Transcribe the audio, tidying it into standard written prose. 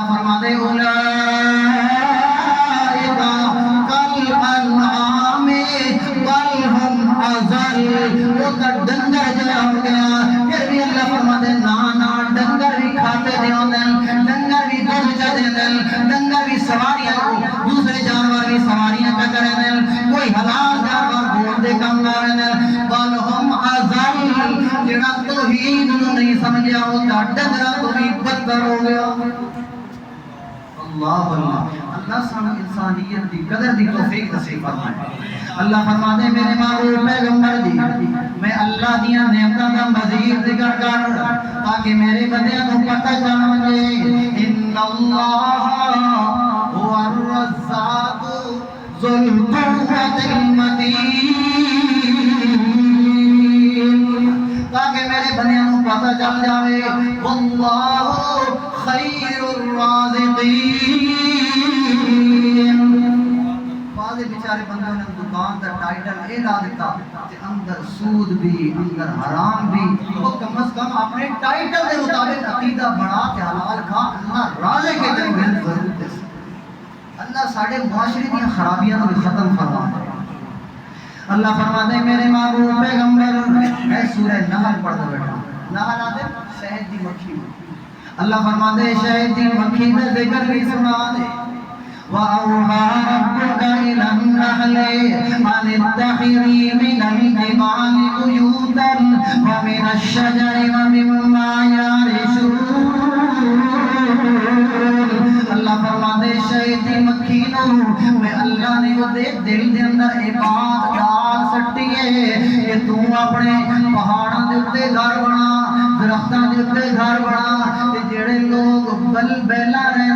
فرماتے اولئک کالانعام بل هم اضل، وہ تو ڈنگر جڑا ہو گیا. پھر بھی اللہ فرماتے نا ڈنگر بھی کھاتے دیندن، ڈنگر بھی دودھ چدیندن، ڈنگر بھی سواریاں دوسرے جانور بھی سواریاں کا کرندن، کوئی حلال جانور گھوڑ دے کم لاوندن. بل هم اضل، جڑا توحید نو نہیں سمجھیا وہ تو ڈنگراں تو بھی بدتر ہو گیا. اللہ اللہ اللہ سان انسانیت دی قدر دی توفیق نصیب فرمائے. اللہ فرماتے میرے محبوب پیغمبر دی میں اللہ دیاں نعمتاں دا مزید ذکر کر تاکہ میرے بندیاں کو پتہ چل جائے. ان اللہ هو الرزاق ذو القوة المتین، تاکہ میرے بندیاں کو پتہ چل جائے واللہ خیر الرازقین. بعض بیچارے بندوں نے دکان کا ٹائٹل اے لا دیتا کہ اندر سود بھی اندر حرام بھی. وہ کم از کم اپنے ٹائٹل کے مطابق عقیدہ بنا کے حلال کھا، اللہ رازق کے دن میں ضرور دے. اللہ ساڑھے معاشرے کی خرابیاں کو ختم فرما دے. اللہ فرماتے میرے محبوب پیغمبر اے سورہ نحل پڑھ دو بیٹا. نحل آتے شہد دی مکھی. اللہ فرماتے شہد دی مکھی میں ذکر بھی سنا دے. وَأَوْحَى رَبُّكَ إِلَى النَّحْلِ أَنِ اتَّخِذِي مِنَ الْجِبَالِ بُيُوتًا وَمِنَ الشَّجَرِ وَمِمَّا يَعْرِشُونَ. اللہ فرماتے شہد دی مکھی نو میں اللہ نے وہ دل دے اندر اے بات ڈال سٹی ہے کہ تو اپنے پہاڑاں دے اتے گھر بنا، درختاں دے اتے گھر بنا، تے جڑے لوگ بیلا رہن